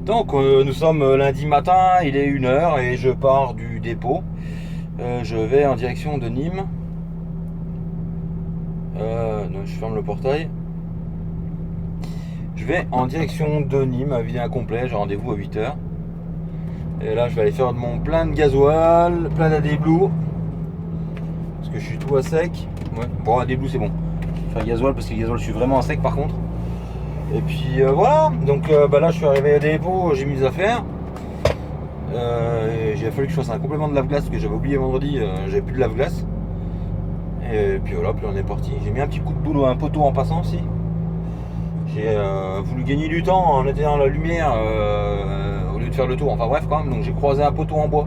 Donc nous sommes lundi matin, il est 1h et je pars du dépôt. Je vais en direction de Nîmes. Non, je ferme le portail. Je vais en direction de Nîmes à vider un complet, j'ai rendez-vous à 8h. Et là je vais aller faire mon plein de gasoil, plein d'AdBlue. Parce que je suis tout à sec. Ouais, bon AdBlue c'est bon. Je vais faire gasoil parce que gasoil je suis vraiment à sec par contre. Et puis voilà, donc là je suis arrivé au dépôt, j'ai mis les affaires. J'ai fallu que je fasse un complément de lave-glace que j'avais oublié vendredi, j'avais plus de lave-glace. Et puis voilà, puis on est parti. J'ai mis un petit coup de boule, un poteau en passant aussi. J'ai voulu gagner du temps en éteignant la lumière au lieu de faire le tour. Enfin bref quand même, donc j'ai croisé un poteau en bois.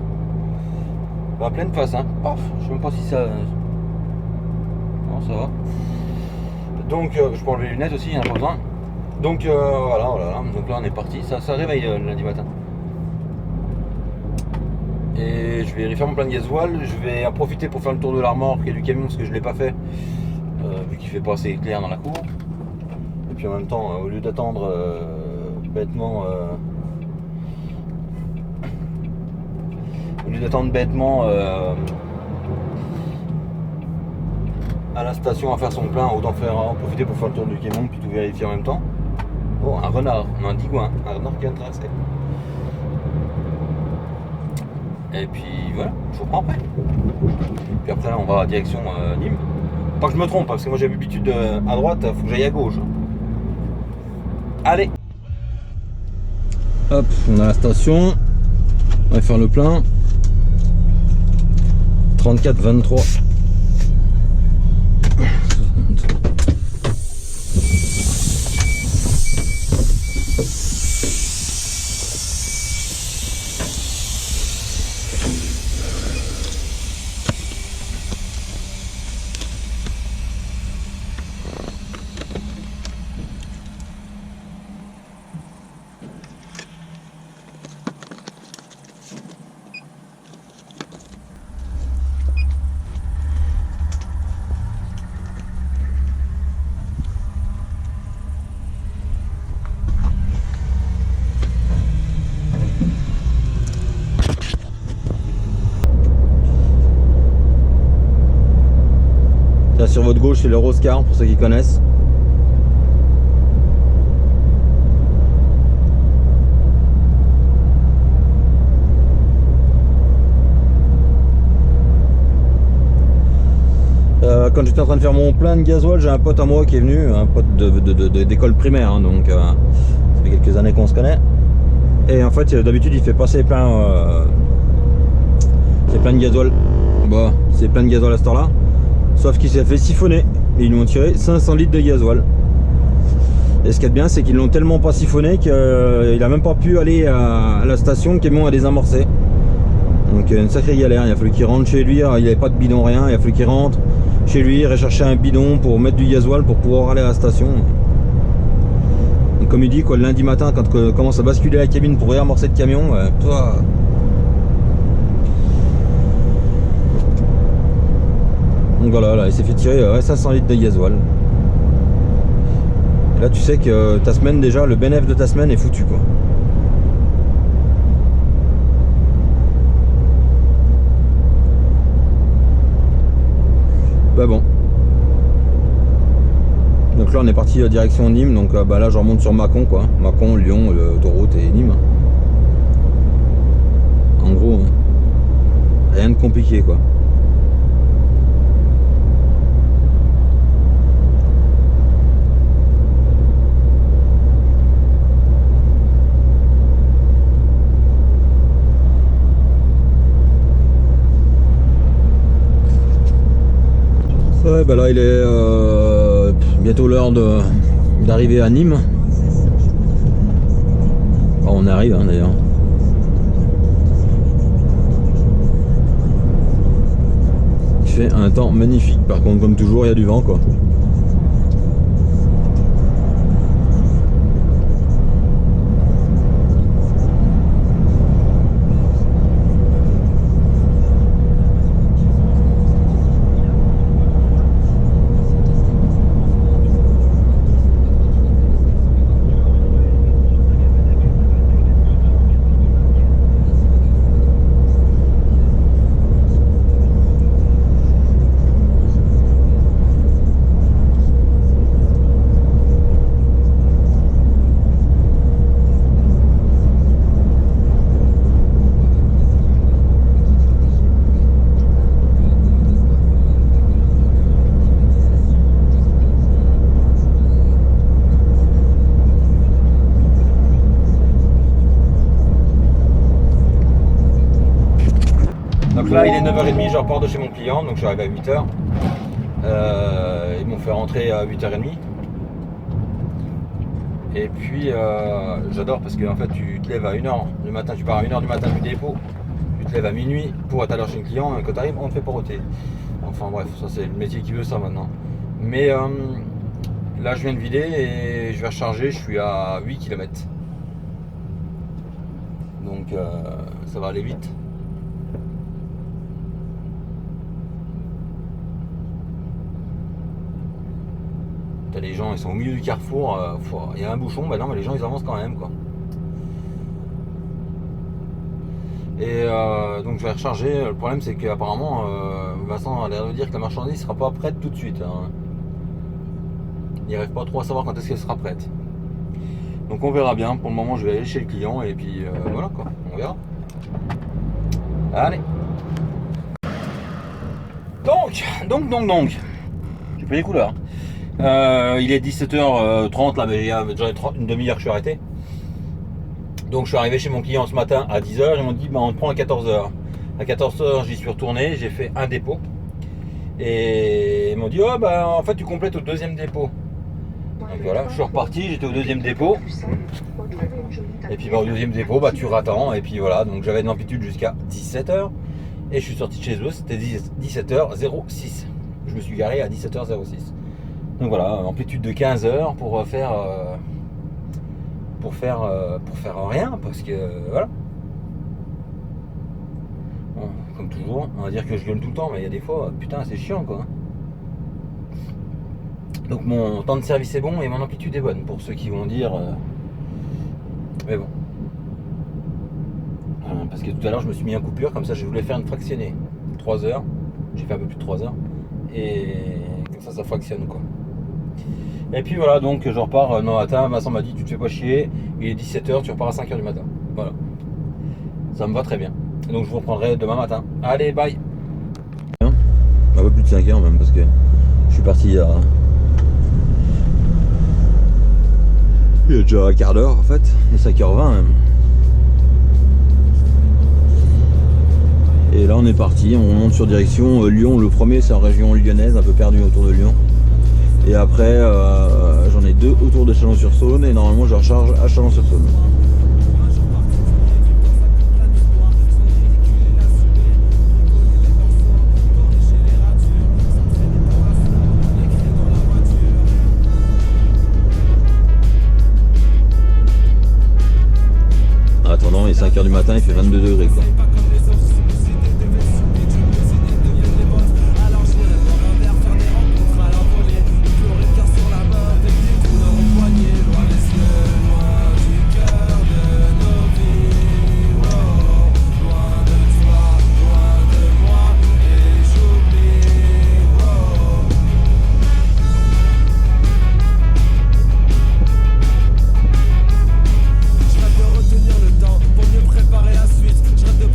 Bah, pleine face hein. Paf, je sais même pas si ça. Non ça va. Donc je peux enlever les lunettes aussi, il n'y en a pas besoin. Donc voilà, donc là on est parti, ça réveille lundi matin. Et je vais aller faire mon plein de gasoil, je vais en profiter pour faire le tour de la remorque et du camion parce que je ne l'ai pas fait, vu qu'il fait pas assez clair dans la cour. Et puis en même temps, au lieu d'attendre bêtement, à la station à faire son plein, autant en profiter pour faire le tour du camion puis tout vérifier en même temps. Oh, un renard, on a un digouin, un renard qui vient de traverser. Et puis voilà, je vous prends après. Puis après on va en direction Nîmes. Pas que je me trompe, parce que moi j'ai l'habitude à droite, faut que j'aille à gauche. Allez. Hop, on a la station. On va faire le plein. 34-23. Là, sur votre gauche, c'est le Roscar pour ceux qui connaissent. Quand j'étais en train de faire mon plein de gasoil, j'ai un pote à moi qui est venu, un pote d'école primaire, hein, donc ça fait quelques années qu'on se connaît. Et en fait, d'habitude, il fait passer plein de gasoil. Bah, c'est plein de gasoil à cette heure-là. Sauf qu'il s'est fait siphonner. Et ils lui ont tiré 500 litres de gasoil. Et ce qu'il y a de bien, c'est qu'ils l'ont tellement pas siphonné qu'il a même pas pu aller à la station. Le camion a désamorcé. Donc une sacrée galère. Il a fallu qu'il rentre chez lui. Alors, il n'avait pas de bidon, rien. Il a fallu qu'il rentre chez lui, rechercher un bidon pour mettre du gasoil pour pouvoir aller à la station. Donc, comme il dit, quoi, le lundi matin, quand on commence à basculer la cabine pour réamorcer le camion, toi. Donc voilà, là, il s'est fait tirer 500 litres de gasoil. Et là, tu sais que ta semaine, déjà, le bénéfice de ta semaine est foutu, quoi. Bah bon. Donc là, on est parti direction Nîmes. Donc là, je remonte sur Mâcon, quoi. Mâcon, Lyon, l'autoroute et Nîmes. En gros, hein, rien de compliqué, quoi. Ouais, bah là il est bientôt l'heure d'arriver à Nîmes. Enfin, on arrive hein, d'ailleurs. Il fait un temps magnifique, par contre comme toujours il y a du vent quoi. est 9h30, je repars de chez mon client, donc je suis arrivé à 8h. Ils m'ont fait rentrer à 8h30. Et puis j'adore parce que en fait tu te lèves à 1h du matin, tu pars à 1h du matin du dépôt, tu te lèves à minuit pour être à l'heure chez le client, et quand tu arrives on te fait poroter. Enfin bref, ça c'est le métier qui veut ça maintenant. Mais là je viens de vider et je vais recharger, je suis à 8 km. Donc ça va aller vite. T'as les gens, ils sont au milieu du carrefour, il y a un bouchon, bah non mais les gens ils avancent quand même quoi. Et donc je vais recharger, le problème c'est qu'apparemment Vincent a l'air de dire que la marchandise sera pas prête tout de suite. Hein. Il n'arrive pas trop à savoir quand est-ce qu'elle sera prête. Donc on verra bien, pour le moment je vais aller chez le client et puis voilà quoi, on verra. Allez. Donc, j'ai pris les couleurs. Il est 17h30 là, mais il y a déjà une demi-heure que je suis arrêté. Donc je suis arrivé chez mon client ce matin à 10h, ils m'ont dit bah, on te prend à 14h. À 14h j'y suis retourné, j'ai fait un dépôt. Et ils m'ont dit oh bah en fait tu complètes au deuxième dépôt. Donc voilà, je suis reparti, j'étais au deuxième dépôt. Et puis bah, au deuxième dépôt bah tu rattends et puis voilà, donc j'avais de l'amplitude jusqu'à 17h. Et je suis sorti de chez eux, c'était 17h06. Je me suis garé à 17h06. Donc voilà, amplitude de 15 heures pour faire rien, parce que voilà. Bon, comme toujours, on va dire que je gueule tout le temps, mais il y a des fois, putain, c'est chiant quoi. Donc mon temps de service est bon et mon amplitude est bonne, pour ceux qui vont dire. Mais bon. Parce que tout à l'heure je me suis mis en coupure, comme ça je voulais faire une fractionnée. 3 heures, j'ai fait un peu plus de 3 heures. Et comme ça fractionne quoi. Et puis voilà, donc je repars demain matin. Vincent m'a dit tu te fais pas chier, il est 17h, tu repars à 5h du matin. Voilà. Ça me va très bien. Et donc je vous reprendrai demain matin. Allez, bye. Un peu plus de 5h même, parce que je suis parti il y a déjà un quart d'heure en fait, et 5h20 même. Et là on est parti, on monte sur direction Lyon. Le premier c'est en région lyonnaise, un peu perdu autour de Lyon. Et après j'en ai 2 autour de Chalon-sur-Saône et normalement je recharge à Chalon-sur-Saône. En attendant, il est 5h du matin, il fait 22 degrés quoi. Je rêve de retenir le temps pour mieux préparer la suite. Je rêve de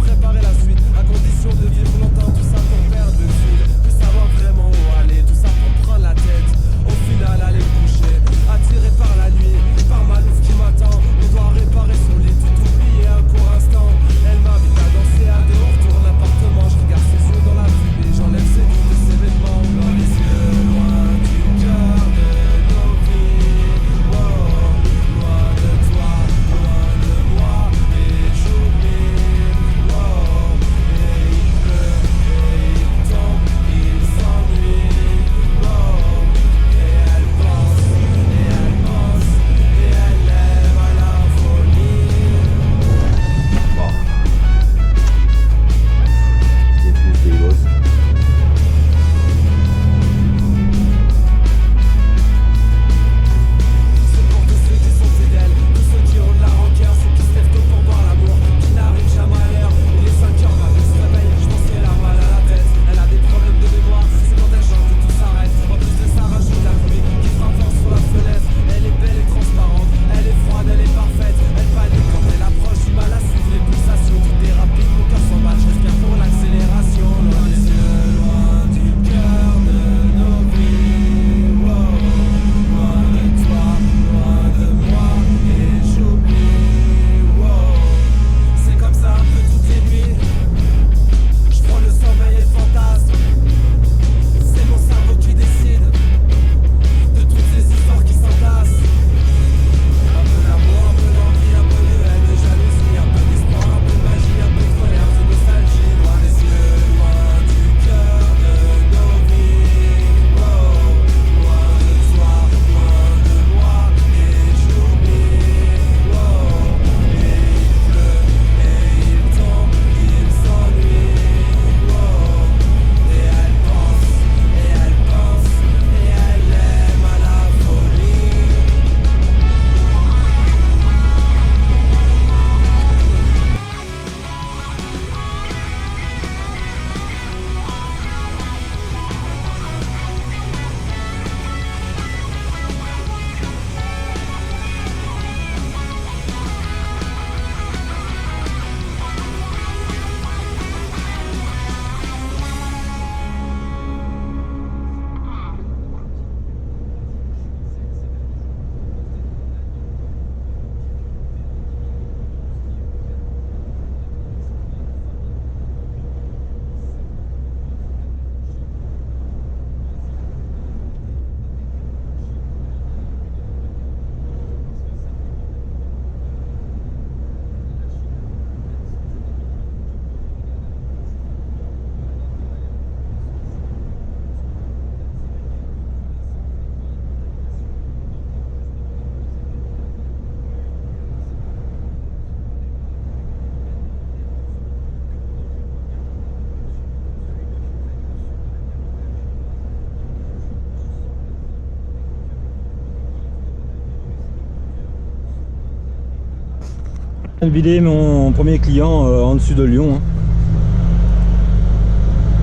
Vider mon premier client en dessus de Lyon. Hein.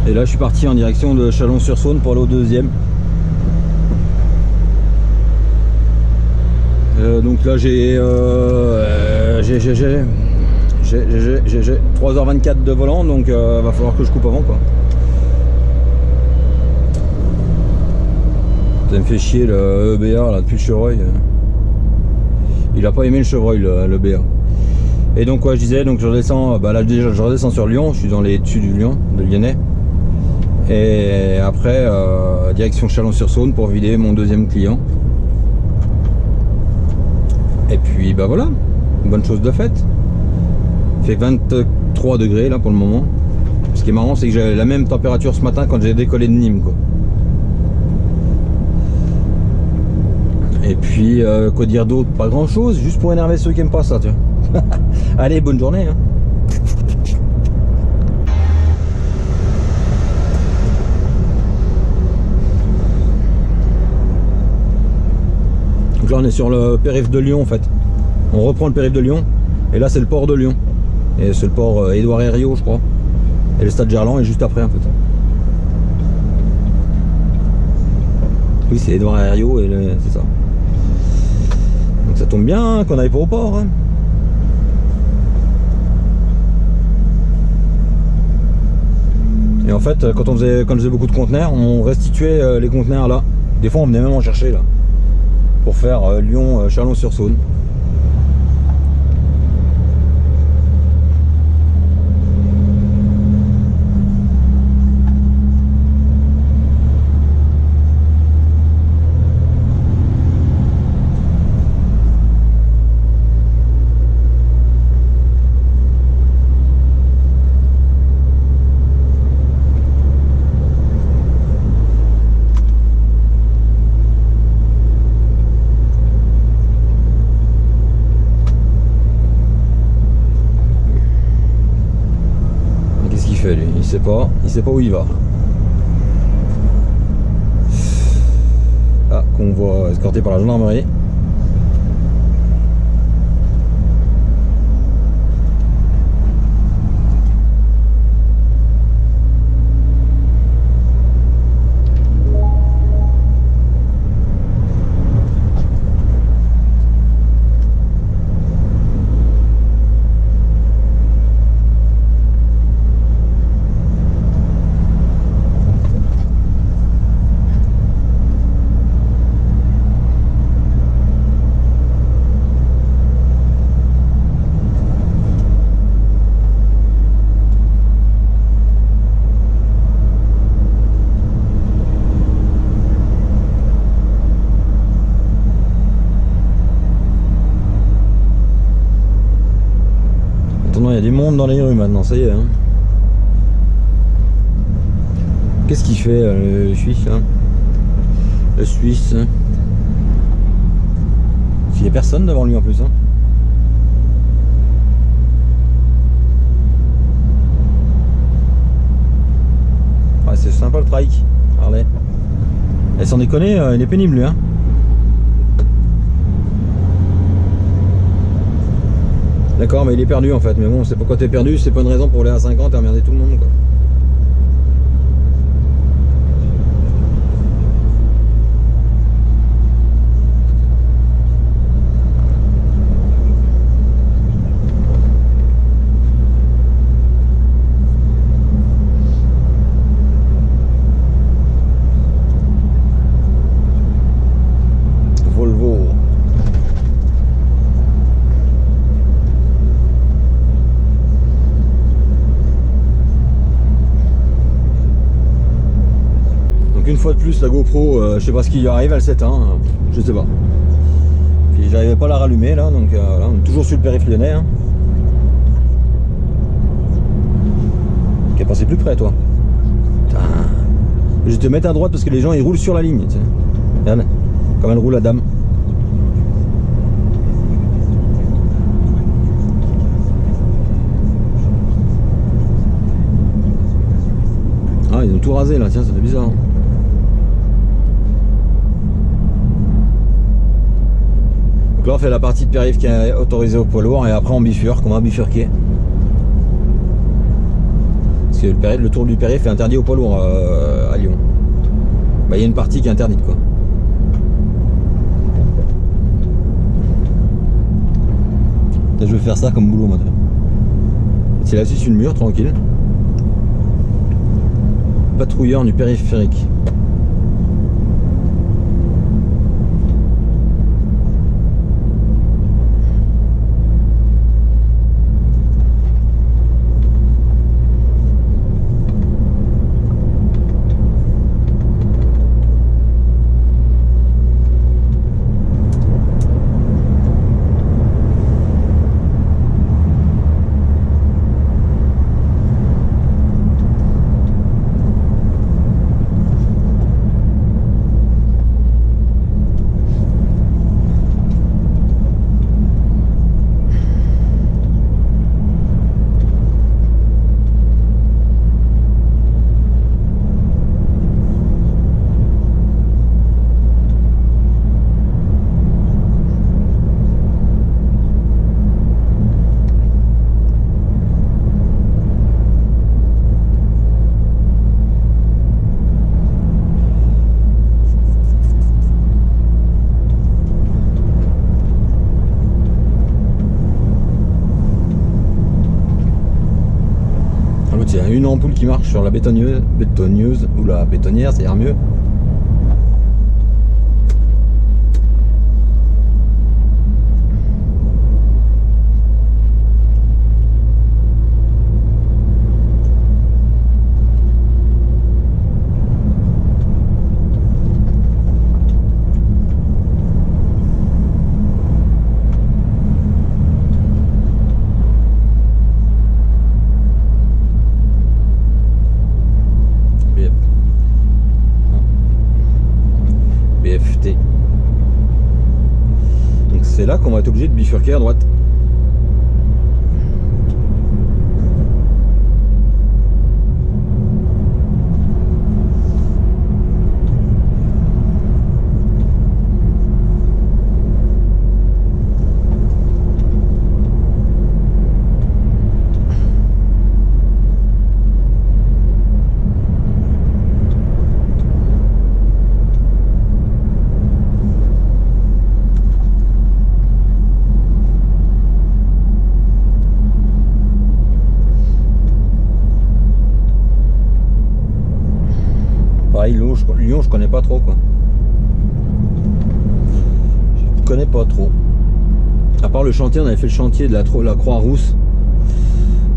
Et là je suis parti en direction de Chalon-sur-Saône pour aller au deuxième. Donc là j'ai 3h24 de volant, donc va falloir que je coupe avant quoi. Ça me fait chier le EBA là depuis le chevreuil. Il a pas aimé le chevreuil le BA. Et donc quoi je disais, donc je redescends, bah là déjà je redescends sur Lyon, je suis dans les dessus du Lyon, de Lyonnais. Et après direction Chalon-sur-Saône pour vider mon deuxième client. Et puis bah voilà, une bonne chose de faite. Il fait 23 degrés là pour le moment. Ce qui est marrant c'est que j'avais la même température ce matin quand j'ai décollé de Nîmes quoi. Et puis quoi dire d'autre, pas grand chose, juste pour énerver ceux qui aiment pas ça tu vois. Allez, bonne journée hein. Donc là on est sur le périph' de Lyon en fait. On reprend le périph' de Lyon. Et là c'est le port de Lyon. Et c'est le port Édouard Herriot je crois. Et le stade Gerland est juste après en fait. Oui c'est Édouard Herriot et c'est ça. Donc ça tombe bien qu'on n'aille pas au port hein. Et en fait quand je faisais beaucoup de conteneurs, on restituait les conteneurs là. Des fois on venait même en chercher là. Pour faire Lyon Chalon-sur-Saône. Lui, il sait pas où il va. Ah, convoi escorté par la gendarmerie. Il y a du monde dans les rues maintenant, ça y est. Hein. Qu'est-ce qu'il fait le Suisse hein? Le Suisse. Hein. Il n'y a personne devant lui en plus. Hein. Ouais, c'est sympa le trike, Harley. Et sans déconner, il est pénible lui. Hein. D'accord, mais il est perdu en fait. Mais bon, c'est pourquoi t'es perdu, c'est pas une raison pour aller à 50 et emmerder tout le monde quoi. Volvo. Une fois de plus la GoPro, je sais pas ce qui lui arrive, elle s'éteint, je sais pas. Puis j'arrivais pas à la rallumer là, donc voilà, on est toujours sur le périph' lyonnais. Hein. Qui est passé plus près toi. Putain. Je vais te mettre à droite parce que les gens ils roulent sur la ligne. Tu sais. Regarde, comme elle roule la dame. Ah ils ont tout rasé là, tiens, ça fait bizarre. Donc là on fait la partie de périph' qui est autorisée au poids lourd et après on bifurque, on va bifurquer. Parce que le tour du périph' est interdit au poids lourd à Lyon. Bah, il y a une partie qui est interdite quoi. Là, je vais faire ça comme boulot moi. C'est là-dessus sur le mur, tranquille. Patrouilleur du périphérique. Il y a une ampoule qui marche sur la bétonneuse ou la bétonnière, ça ira mieux. BFT. Donc c'est là qu'on va être obligé de bifurquer à droite. Pareil, Lyon, je connais pas trop quoi. Je connais pas trop. À part le chantier, on avait fait le chantier de la Croix-Rousse.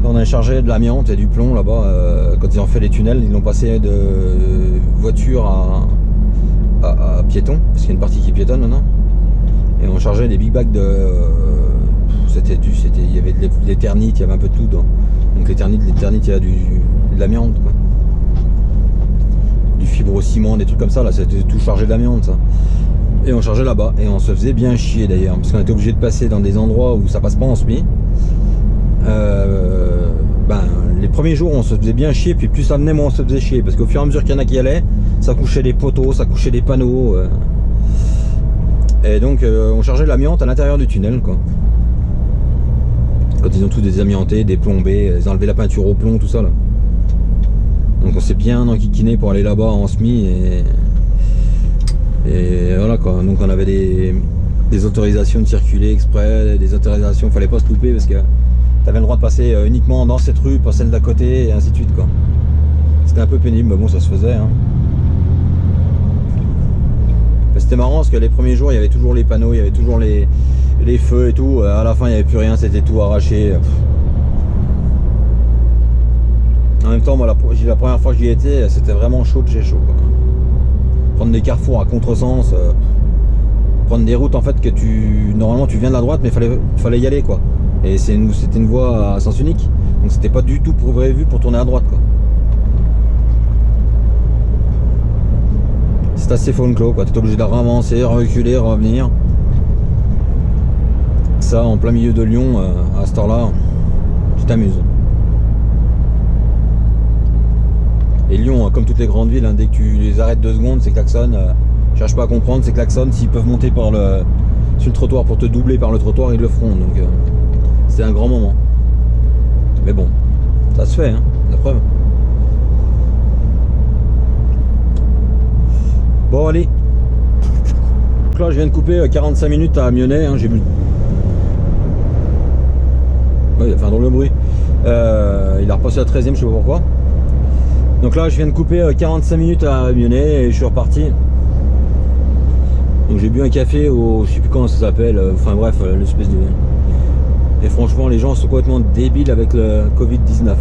On a chargé de l'amiante et du plomb là-bas. Quand ils ont fait les tunnels, ils l'ont passé de voiture à piéton, parce qu'il y a une partie qui piétonne maintenant. Et on chargeait des big bags de. Il y avait de l'éternite, il y avait un peu de tout dedans. Donc l'éternite, il y a de l'amiante quoi. Du fibrociment, des trucs comme ça, là c'était tout chargé d'amiante ça. Et on chargeait là-bas et on se faisait bien chier d'ailleurs, parce qu'on était obligé de passer dans des endroits où ça passe pas en semi. Les premiers jours on se faisait bien chier, puis plus ça venait moins on se faisait chier, parce qu'au fur et à mesure qu'il y en a qui allaient, ça couchait des poteaux, ça couchait des panneaux. Et donc on chargeait l'amiante à l'intérieur du tunnel quoi. Quand ils ont tout désamianté, déplombé, ils enlevaient la peinture au plomb, tout ça là. Donc on s'est bien enquiquiné pour aller là-bas en semi et voilà quoi. Donc on avait des autorisations de circuler exprès, des autorisations, fallait pas se louper parce que tu avais le droit de passer uniquement dans cette rue, pas celle d'à côté et ainsi de suite quoi. C'était un peu pénible, mais bon ça se faisait hein. C'était marrant parce que les premiers jours il y avait toujours les panneaux, il y avait toujours les feux et tout, à la fin il n'y avait plus rien, c'était tout arraché. En même temps, moi, la première fois que j'y étais, c'était vraiment chaud de chez chaud quoi. Prendre des carrefours à contresens, prendre des routes en fait que normalement tu viens de la droite mais fallait y aller quoi. Et c'était une voie à sens unique, donc c'était pas du tout prévu pour tourner à droite quoi. C'est assez faune clos quoi, t'es obligé de ravancer, reculer, revenir. Ça en plein milieu de Lyon, à cette heure là, tu t'amuses. Et Lyon, comme toutes les grandes villes, hein, dès que tu les arrêtes 2 secondes, c'est klaxon. Cherche pas à comprendre, c'est klaxon. S'ils peuvent monter par sur le trottoir pour te doubler par le trottoir, ils le feront. Donc c'est un grand moment. Mais bon, ça se fait, hein, la preuve. Bon, allez. Donc là, je viens de couper 45 minutes à Mionnet. Hein, j'ai bu. Ouais, il a fait un drôle de bruit. Il a repassé à 13ème, je sais pas pourquoi. Donc là, je viens de couper 45 minutes à Mionnet et je suis reparti. Donc j'ai bu un café au, je sais plus comment ça s'appelle, enfin bref, l'espèce de... Et franchement, les gens sont complètement débiles avec le Covid-19. Hein.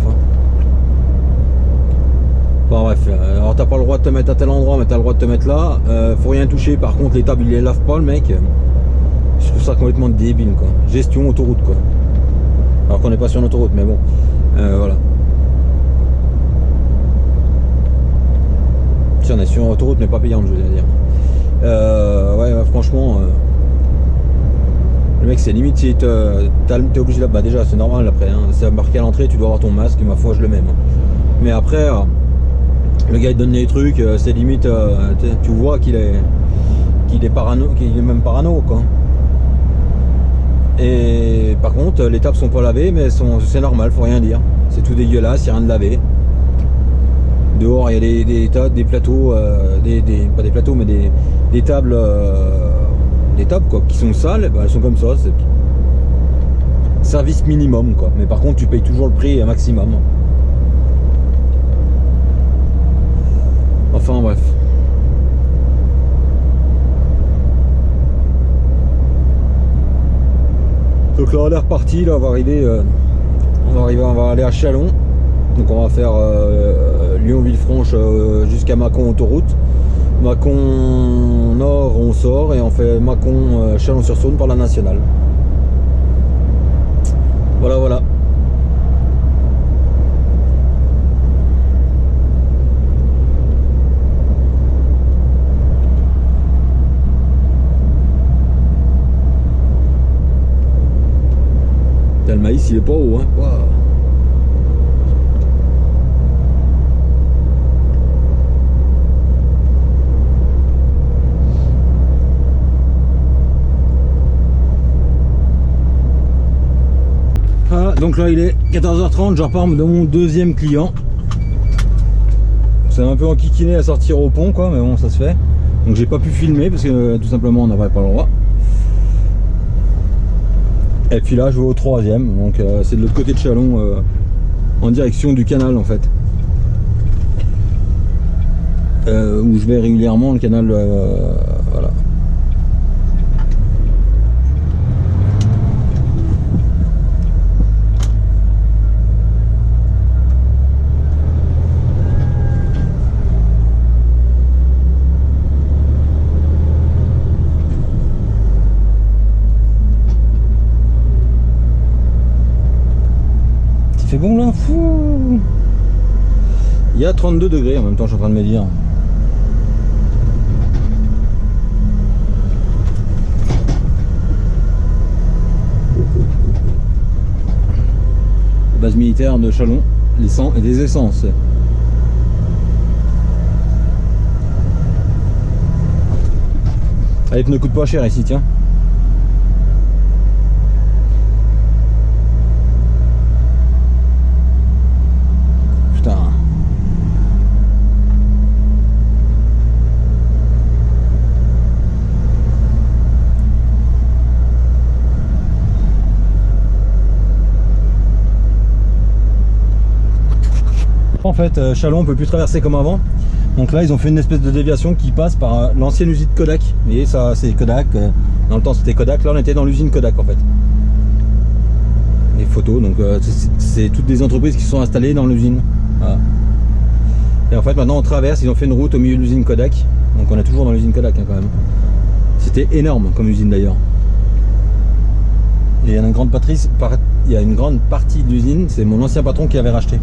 Enfin bref, alors t'as pas le droit de te mettre à tel endroit, mais t'as le droit de te mettre là. Faut rien toucher, par contre les tables il les lave pas, le mec. Je trouve ça complètement débile, quoi. Gestion autoroute, quoi. Alors qu'on n'est pas sur une autoroute, mais bon, voilà. Si on est sur une autoroute, mais pas payante, je veux dire. Ouais, franchement, le mec, c'est limite si t'es obligé là. Bah, déjà, c'est normal après. Hein, c'est marqué à l'entrée, tu dois avoir ton masque. Ma foi, je le mets. Hein. Mais après, le gars il donne des trucs, c'est limite, tu vois qu'il est parano, qu'il est même parano, quoi. Et par contre, les tables sont pas lavées, mais c'est normal, faut rien dire. C'est tout dégueulasse, il n'y a rien de lavé. Dehors, il y a des plateaux, pas des plateaux, mais des tables, quoi, qui sont sales. Bah, elles sont comme ça. C'est service minimum, quoi. Mais par contre, tu payes toujours le prix maximum. Enfin bref. Donc là, on est reparti. Là, on va aller à Châlons. Donc on va faire Lyon-Villefranche jusqu'à Mâcon autoroute. Mâcon Nord on sort et on fait Mâcon Chalon-sur-Saône par la nationale. Voilà, voilà. Le maïs il est pas haut, hein. Wow. Donc là il est 14h30, je repars de mon deuxième client. C'est un peu enquiquiné à sortir au pont, quoi, mais bon, ça se fait. Donc j'ai pas pu filmer parce que tout simplement on n'avait pas le droit. Et puis là je vais au troisième, donc c'est de l'autre côté de Châlons, en direction du canal en fait. Où je vais régulièrement, le canal, voilà. C'est bon là, fou. Il y a 32 degrés en même temps, je suis en train de me dire. Base militaire de Châlons, et des essences. Ah, les pneus coûtent pas cher ici, tiens. En fait, Châlons on peut plus traverser comme avant. Donc là ils ont fait une espèce de déviation qui passe par l'ancienne usine Kodak. Vous voyez, ça c'est Kodak, dans le temps c'était Kodak, là on était dans l'usine Kodak en fait. Les photos, donc c'est toutes des entreprises qui sont installées dans l'usine. Voilà. Et en fait maintenant on traverse, ils ont fait une route au milieu de l'usine Kodak. Donc on est toujours dans l'usine Kodak, hein, quand même. C'était énorme comme usine d'ailleurs. Et il y a une grande partie de l'usine, c'est mon ancien patron qui avait racheté.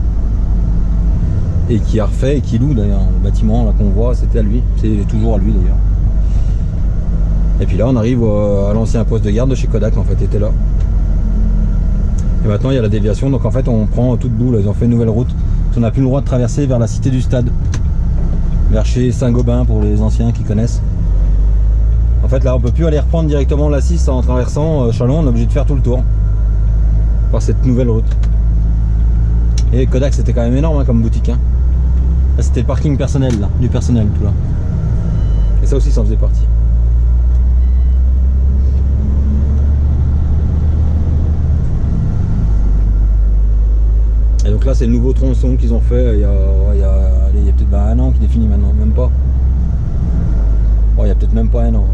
Et qui a refait et qui loue d'ailleurs le bâtiment là qu'on voit, c'était à lui, c'est toujours à lui d'ailleurs. Et puis là on arrive à l'ancien poste de garde de chez Kodak en fait, était là. Et maintenant il y a la déviation, donc en fait on prend toute bout là, ils ont fait une nouvelle route. On n'a plus le droit de traverser vers la cité du stade, vers chez Saint-Gobain pour les anciens qui connaissent. En fait là on peut plus aller reprendre directement la 6 en traversant Chalon, on est obligé de faire tout le tour par cette nouvelle route. Et Kodak c'était quand même énorme hein, comme boutique hein. Là c'était le parking personnel là, du personnel tout là. Et ça aussi ça en faisait partie. Et donc là c'est le nouveau tronçon qu'ils ont fait il y a peut-être un an qu'il est fini maintenant, même pas. Il y a peut-être même pas un an.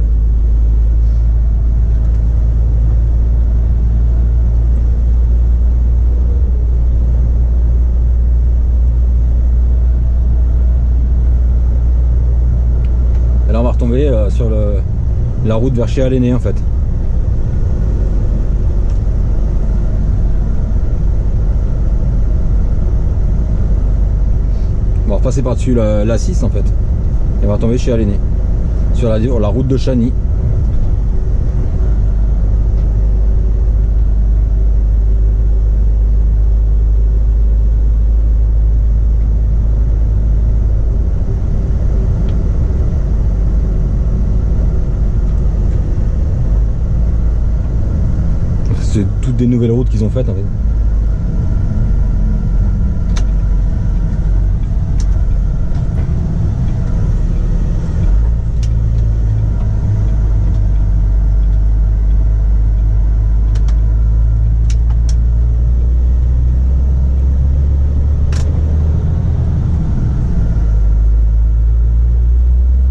Et là on va retomber sur la route vers chez Aléné en fait. On va repasser par-dessus la 6 en fait. Et on va tomber chez Aléné. Sur la route de Chagny. C'est toutes des nouvelles routes qu'ils ont faites en fait.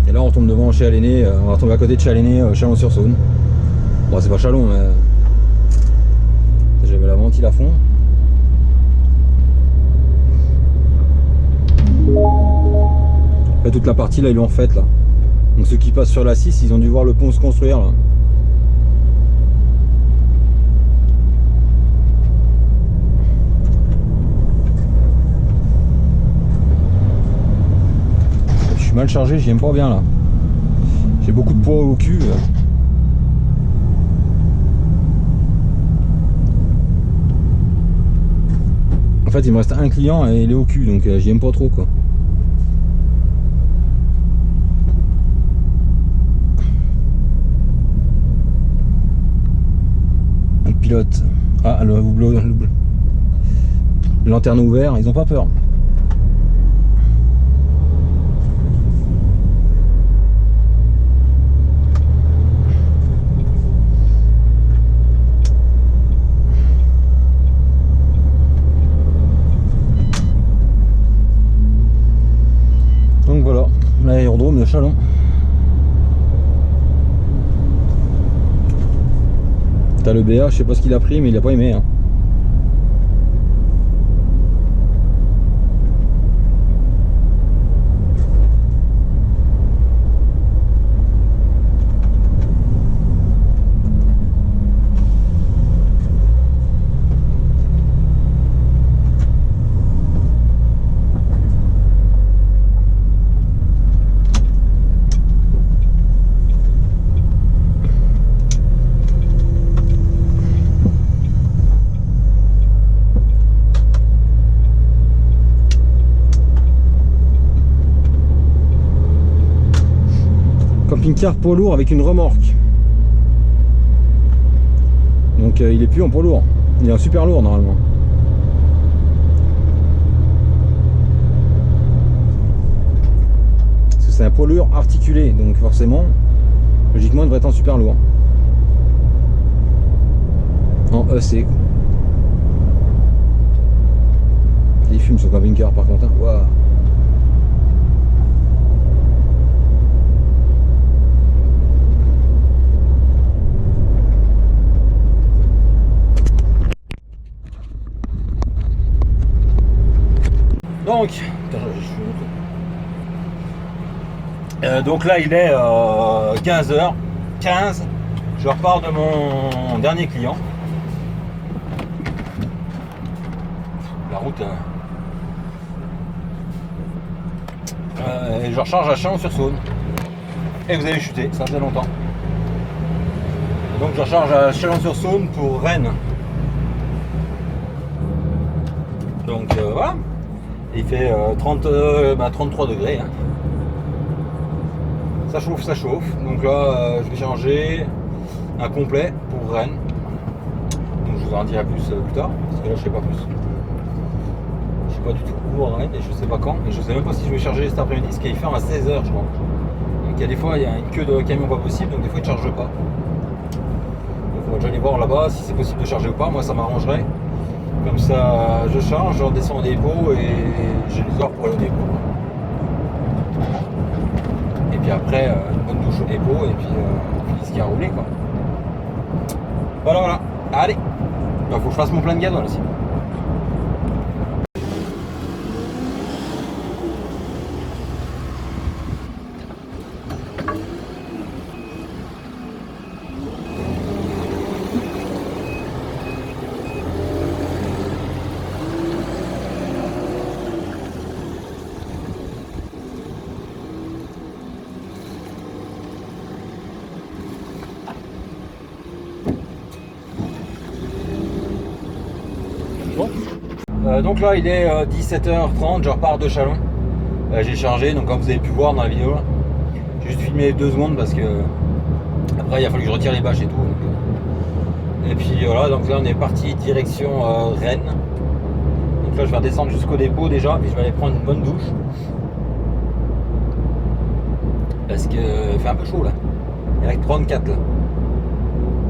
Et là on tombe devant chez Aléné, on va tomber à côté de chez Aléné, Chalon-sur-Saône. Bon c'est pas Chalon mais j'avais la ventile à fond. Là, toute la partie là ils l'ont faite là. Donc ceux qui passent sur la 6 ils ont dû voir le pont se construire là. Je suis mal chargé, j'y aime pas bien là. J'ai beaucoup de poids au cul. En fait il me reste un client et il est au cul donc j'y aime pas trop quoi. Un pilote. Ah le lanterne ouvert, ils ont pas peur. Donc voilà, l'aérodrome de Chalon. T'as le BA, je sais pas ce qu'il a pris mais il a pas aimé hein. Camping-car poids lourd avec une remorque. Donc il est plus en poids lourd, il est en super lourd normalement. Parce que c'est un poids lourd articulé, donc forcément, logiquement il devrait être en super lourd. En EC. Il fume son camping-car par contre. Hein. Wow. Donc là il est 15h15, je repars de mon dernier client. La route et je recharge à Chalon-sur-Saône. Et vous avez chuté, ça faisait longtemps. Donc je recharge à Chalon-sur-Saône pour Rennes. Donc voilà. Il fait 33 degrés. Hein. Ça chauffe, ça chauffe. Donc là, je vais changer un complet pour Rennes. Donc je vous en dirai plus plus tard, parce que là je sais pas plus. Je sais pas du tout où à Rennes et je sais pas quand. Et je sais même pas si je vais charger cet après-midi, ce qui est fait à 16h je crois. Donc il y a des fois il y a une queue de camion pas possible, donc des fois il ne charge pas. Donc on va déjà aller voir là-bas si c'est possible de charger ou pas. Moi ça m'arrangerait. Comme ça je charge, je redescends au dépôt et j'ai les heures pour aller au dépôt. Et puis après une bonne douche au dépôt et puis ce qui a roulé quoi. Voilà. Allez, il faut que je fasse mon plein de gasoil aussi. Donc là il est 17h30, je repars de Chalon. J'ai chargé, donc comme vous avez pu voir dans la vidéo là, j'ai juste filmé 2 secondes parce que après il a fallu que je retire les bâches et tout. Et puis voilà, donc là on est parti direction Rennes. Donc là je vais redescendre jusqu'au dépôt déjà, puis je vais aller prendre une bonne douche. Parce que il fait un peu chaud là. Il y a 34 là.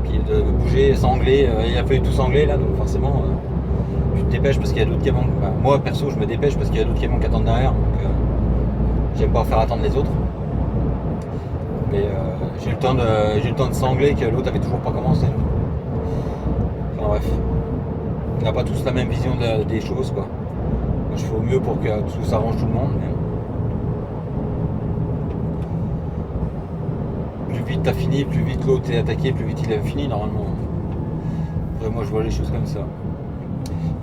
Puis de bouger, sangler, il a fallu tout sangler là, donc forcément tu te dépêches parce qu'il y a d'autres camions. Enfin, moi perso je me dépêche parce qu'il y a d'autres camions qui attendent derrière, donc j'aime pas faire attendre les autres. Mais j'ai eu le temps de sangler que l'autre avait toujours pas commencé. Enfin bref. On n'a pas tous la même vision des choses quoi. Moi, je fais au mieux pour que tout s'arrange tout le monde. Mais plus vite t'as fini, plus vite l'autre est attaqué, plus vite il a fini normalement. Après, moi je vois les choses comme ça.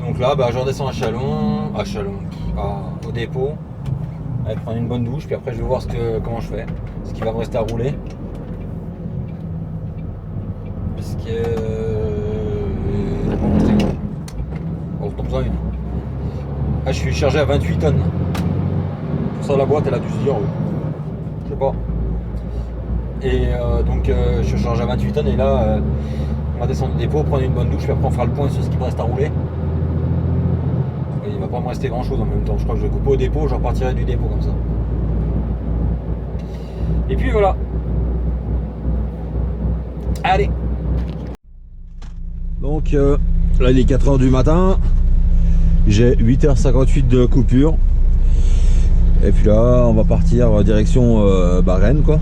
Donc là je redescends au dépôt, aller prendre une bonne douche, puis après je vais voir comment je fais, ce qui va me rester à rouler. Parce que je suis chargé à 28 tonnes. Pour ça la boîte elle a dû se dire, je sais pas. Et donc je suis chargé à 28 tonnes et là on va descendre au dépôt, prendre une bonne douche, puis après on fera le point sur ce qui me reste à rouler. Et il va pas me rester grand chose en même temps. Je crois que je vais couper au dépôt, je repartirai du dépôt comme ça. Et puis voilà. Allez. Donc là il est 4h du matin. J'ai 8h58 de coupure. Et puis là on va partir direction Rennes quoi.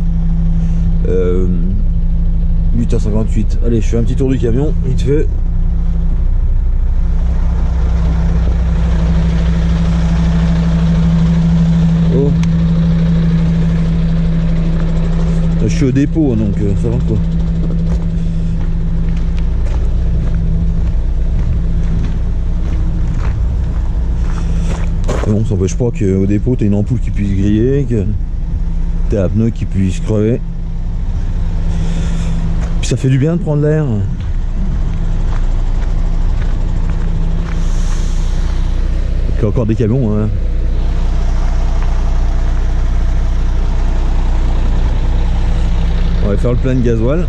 8h58. Allez, je fais un petit tour du camion, vite fait. Oh. Je suis au dépôt donc ça va quoi. Bon, ça n'empêche pas qu'au dépôt t'as une ampoule qui puisse griller, que t'as un pneu qui puisse crever. Puis ça fait du bien de prendre l'air. Il y a encore des camions hein. On va faire le plein de gasoil.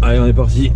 Allez, on est parti.